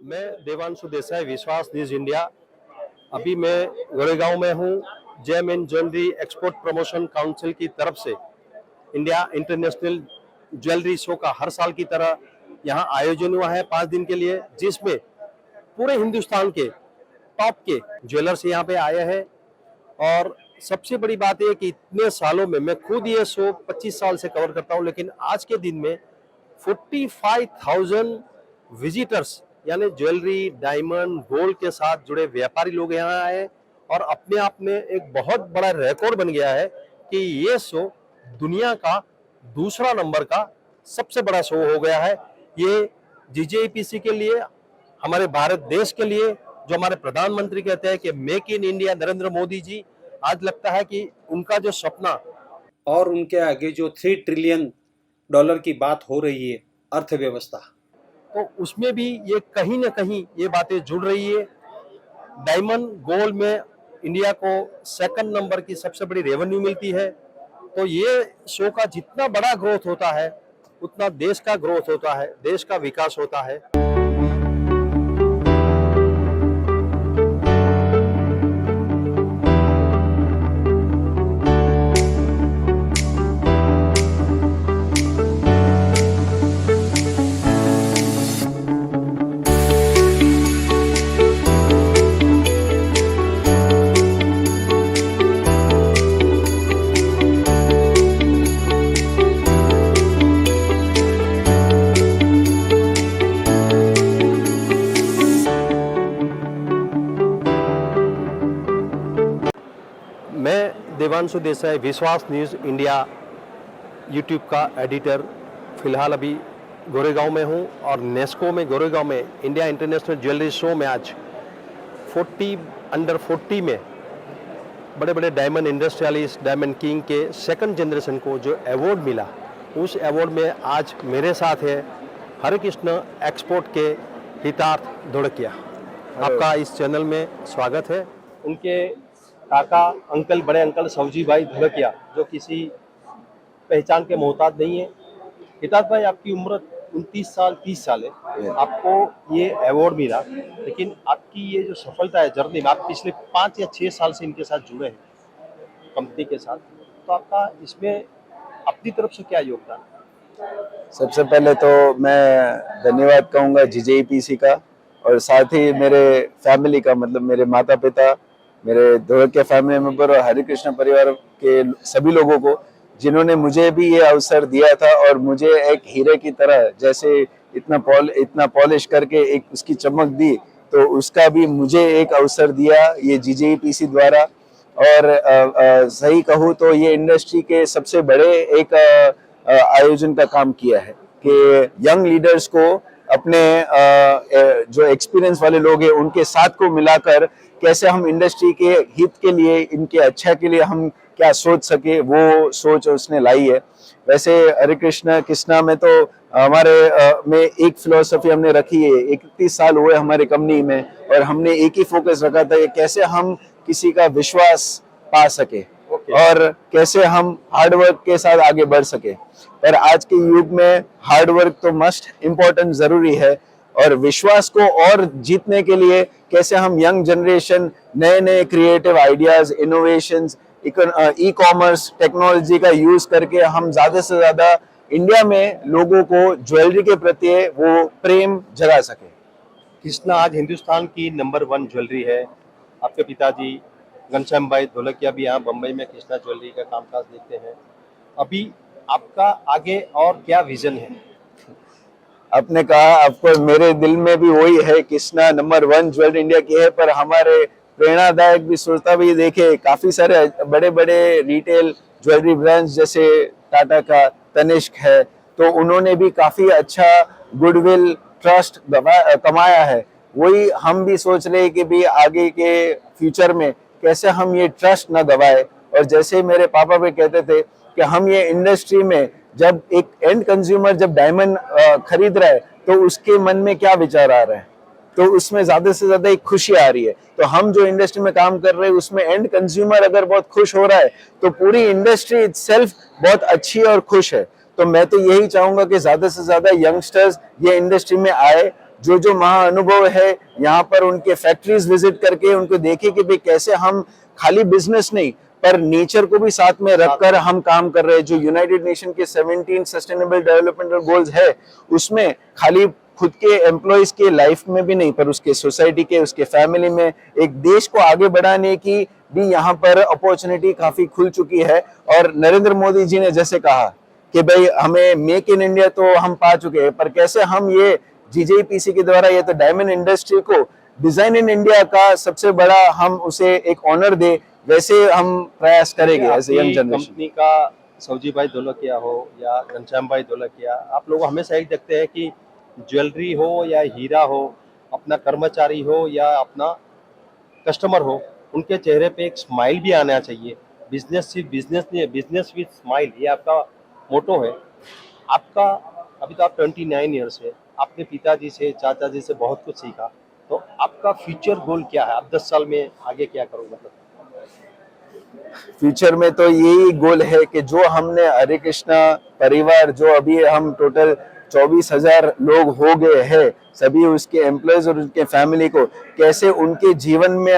मैं देवांशु देसाई, विश्वास news India. अभी मैं गोरेगांव में हूँ। Gem and jewellery export promotion council की तरफ से इंडिया इंटरनेशनल ज्वेलरी शो का हर साल की तरह यहाँ आयोजन हुआ है 5 दिन के लिए, जिसमें पूरे हिंदुस्तान के टॉप के ज्वेलर्स यहाँ पे आए हैं। और सबसे बड़ी बात है कि इतने सालों में मैं खुद ये शो 25 साल से कवर करता हूँ, लेकिन आज के दिन में 45,000 विजिटर्स यानी ज्वेलरी, डायमंड, गोल्ड के साथ जुड़े व्यापारी लोग यहाँ आए और अपने आप में एक बहुत बड़ा रिकॉर्ड बन गया है कि ये शो दुनिया का दूसरा नंबर का सबसे बड़ा शो हो गया है। ये जीजेपीसी के लिए, हमारे भारत देश के लिए, जो हमारे प्रधानमंत्री कहते हैं कि make in India Narendra Modi ji, आज लगता है कि उनका जो सपना और उनके आगे जो $3 ट्रिलियन की बात हो रही है अर्थव्यवस्था, तो उसमें भी ये कहीं ना कहीं ये बातें जुड़ रही है। डायमंड गोल्ड में इंडिया को सेकंड नंबर की सबसे बड़ी रेवेन्यू मिलती है। तो ये शो का जितना बड़ा ग्रोथ होता है उतना देश का ग्रोथ होता है, देश का विकास होता है। मैं देवांशु देसाई, विश्वास न्यूज़ इंडिया यूट्यूब का एडिटर, फिलहाल अभी गोरेगांव में हूँ और नेस्को में गोरेगांव में इंडिया इंटरनेशनल ज्वेलरी शो में आज 40 अंडर 40 में बड़े बड़े डायमंड इंडस्ट्रियलिस्ट, डायमंड किंग के सेकंड जनरेशन को जो अवार्ड मिला, उस अवार्ड में आज मेरे साथ है हरे कृष्ण एक्सपोर्ट के हितार्थ धोड़किया। आपका इस चैनल में स्वागत है। उनके काका, अंकल, बड़े अंकल सौजी भाई धुलकिया, जो किसी पहचान के मोहताज नहीं है। हितार्थ भाई, आपकी उम्र 29 साल 30 साल है, आपको ये अवार्ड मिला, लेकिन आपकी ये जो सफलता है जर्नी में, आप पिछले 5 या 6 साल से इनके साथ जुड़े हैं कंपनी के साथ, तो आपका इसमें अपनी तरफ से क्या योगदान? सबसे पहले तो मैं धन्यवाद कहूँगा जीजेपीसी का, और साथ ही मेरे फैमिली का, मतलब मेरे माता पिता, मेरे धोड़किया फैमिली मेंबर और हरे कृष्ण परिवार के सभी लोगों को, जिन्होंने मुझे भी ये अवसर दिया था और मुझे एक हीरे की तरह, जैसे इतना पॉलिश करके एक उसकी चमक दी, तो उसका भी मुझे एक अवसर दिया ये जीजेपीसी द्वारा। और सही कहूँ तो ये इंडस्ट्री के सबसे बड़े एक आयोजन का काम किया है कि यंग लीडर्स को अपने जो एक्सपीरियंस वाले लोग हैं उनके साथ को मिलाकर कैसे हम इंडस्ट्री के हित के लिए, इनके अच्छा के लिए हम क्या सोच सके, वो सोच उसने लाई है। वैसे हरे कृष्ण कृष्णा में तो हमारे में एक फिलॉसफी हमने रखी है। 31 साल हुए हमारे कंपनी में और हमने एक ही फोकस रखा था कि कैसे हम किसी का विश्वास पा सके और कैसे हम हार्डवर्क के साथ आगे बढ़ सके। पर आज के युग में हार्डवर्क तो मस्ट इम्पोर्टेंट जरूरी है, और विश्वास को और जीतने के लिए कैसे हम यंग जनरेशन नए नए creative ideas, innovations, e commerce technology का यूज करके हम ज्यादा से ज्यादा इंडिया में लोगों को ज्वेलरी के प्रति वो प्रेम जगा सके। कृष्णा आज हिंदुस्तान की नंबर 1 ज्वेलरी है। आपके पिताजी घनश्याम भाई धोलकिया भी यहाँ बम्बई में कृष्णा ज्वेलरी का कामकाज देखते हैं। अभी आपका आगे और क्या विजन है? आपने कहा, आपको मेरे दिल में भी वही है, कृष्णा नंबर 1 ज्वेलरी इंडिया की है, पर हमारे प्रेरणादायक भी सोचता भी देखे काफी सारे बड़े बड़े रिटेल ज्वेलरी ब्रांड्स जैसे टाटा का तनिष्क है, तो उन्होंने भी काफी अच्छा गुडविल, ट्रस्ट कमाया है। वही हम भी सोच रहे हैं कि भी आगे के फ्यूचर में कैसे हम ये ट्रस्ट न गवाए। और जैसे मेरे पापा भी कहते थे कि हम ये इंडस्ट्री में जब एक एंड कंज्यूमर जब डायमंड खरीद रहा है तो उसके मन में क्या विचार आ रहा है, तो उसमें ज्यादा से ज्यादा एक खुशी आ रही है। तो हम जो इंडस्ट्री में काम कर रहे हैं उसमें एंड कंज्यूमर अगर बहुत खुश हो रहा है तो पूरी इंडस्ट्री इटसेल्फ बहुत अच्छी और खुश है। तो मैं तो यही चाहूंगा कि ज्यादा से ज्यादा यंगस्टर्स ये इंडस्ट्री में आए जो जो महाअनुभव है यहाँ पर उनके फैक्ट्रीज विजिट करके उनको देखे कि भाई कैसे हम खाली बिजनेस नहीं पर नेचर को भी साथ में रखकर हम काम कर रहे हैं। जो यूनाइटेड नेशन के 17 सस्टेनेबल डेवलपमेंट गोल्स है उसमें खाली खुद के एम्प्लॉयज के लाइफ में भी नहीं पर उसके सोसाइटी के, उसके फैमिली में, एक देश को आगे बढ़ाने की भी यहाँ पर अपॉर्चुनिटी काफी खुल चुकी है। और नरेंद्र मोदी जी ने जैसे कहा कि भाई हमें मेक इन इंडिया तो हम पा चुके हैं, पर कैसे हम ये जीजेपीसी के द्वारा ये तो डायमंड इंडस्ट्री को डिजाइन इन इंडिया का सबसे बड़ा हम उसे एक ऑनर दे, वैसे हम प्रयास करेंगे एज यंग जनरेशन। कंपनी का सौजी भाई ढोलकिया हो या घनश्याम भाई ढोलकिया, आप लोग हमेशा एक देखते हैं कि ज्वेलरी हो या हीरा हो, अपना कर्मचारी हो या अपना कस्टमर हो, उनके चेहरे पे एक स्माइल भी आना चाहिए। बिजनेस सिर्फ बिजनेस नहीं है, बिजनेस विद स्माइल, ये आपका मोटो है। आपका अभी तो आप 29 ईयर्स है, आपने पिताजी से, चाचा जी से बहुत कुछ सीखा, तो आपका फ्यूचर गोल क्या है? आप 10 साल में आगे क्या करोगे? मतलब फ्यूचर में तो यही गोल है कि जो हमने हरे कृष्णा परिवार, जो अभी हम टोटल 24,000 लोग हो गए हैं, सभी उसके एम्प्लॉयज और उनके फैमिली को कैसे उनके जीवन में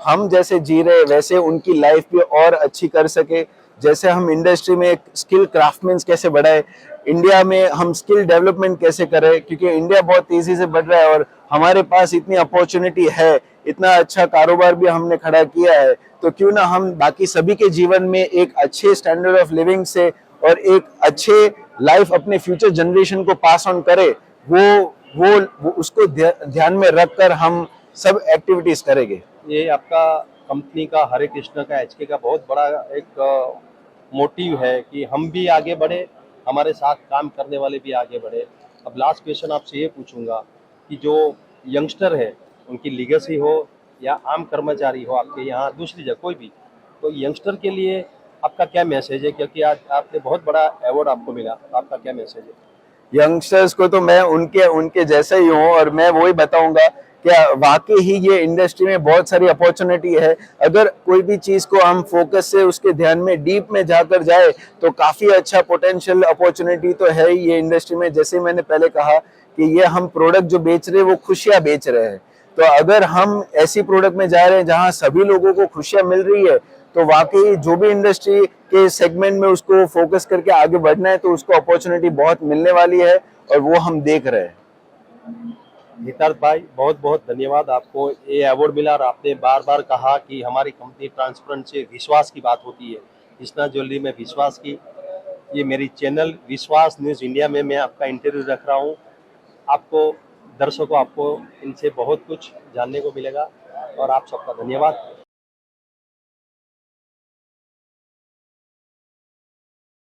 हम जैसे जी रहे वैसे उनकी लाइफ भी और अच्छी कर सके। जैसे हम इंडस्ट्री में स्किल क्राफ्टमैन कैसे बढ़ाए, इंडिया में हम स्किल डेवलपमेंट कैसे करें, क्योंकि इंडिया बहुत तेजी से बढ़ रहा है और हमारे पास इतनी अपॉर्चुनिटी है, इतना अच्छा कारोबार भी हमने खड़ा किया है, तो क्यों ना हम बाकी सभी के जीवन में एक अच्छे स्टैंडर्ड ऑफ लिविंग से और एक अच्छे लाइफ अपने फ्यूचर जनरेशन को पास ऑन करे, वो उसको ध्यान में रखकर हम सब एक्टिविटीज करेंगे। ये आपका कंपनी का, हरे कृष्णा का, एचके का बहुत बड़ा एक मोटिव है कि हम भी आगे बढ़े, हमारे साथ काम करने वाले भी आगे बढ़े। अब लास्ट क्वेश्चन आपसे ये पूछूंगा कि जो यंगस्टर है, उनकी लीगेसी हो या आम कर्मचारी हो आपके यहाँ दूसरी जगह कोई भी, तो यंगस्टर के लिए आपका क्या मैसेज है? क्योंकि आज आपने बहुत बड़ा अवार्ड आपको मिला, तो आपका क्या मैसेज है? यंगस्टर्स को तो मैं उनके जैसे ही हूँ और मैं वही बताऊंगा कि वाकई ही ये इंडस्ट्री में बहुत सारी अपॉर्चुनिटी है। अगर कोई भी चीज को हम फोकस से उसके ध्यान में डीप में जाकर जाए तो काफी अच्छा पोटेंशियल अपॉर्चुनिटी तो है ही ये इंडस्ट्री में। जैसे मैंने पहले कहा कि ये हम प्रोडक्ट जो बेच रहे हैं वो खुशियां बेच रहे हैं, तो अगर हम ऐसी प्रोडक्ट में जा रहे हैं जहां सभी लोगों को खुशियां मिल रही है, तो वाकई जो भी इंडस्ट्री के सेगमेंट में उसको फोकस करके आगे बढ़ना है तो उसको अपॉर्चुनिटी बहुत मिलने वाली है और वो हम देख रहे हैं। हितार्थ भाई, बहुत बहुत धन्यवाद, आपको ये अवार्ड मिला। और आपने बार बार कहा कि हमारी कंपनी ट्रांसपेरेंट से विश्वास की बात होती है, कृष्णा ज्वेलरी में विश्वास की। ये मेरी चैनल विश्वास न्यूज़ इंडिया में मैं आपका इंटरव्यू रख रहा हूँ। आपको, दर्शकों, आपको इनसे बहुत कुछ जानने को मिलेगा और आप सबका धन्यवाद।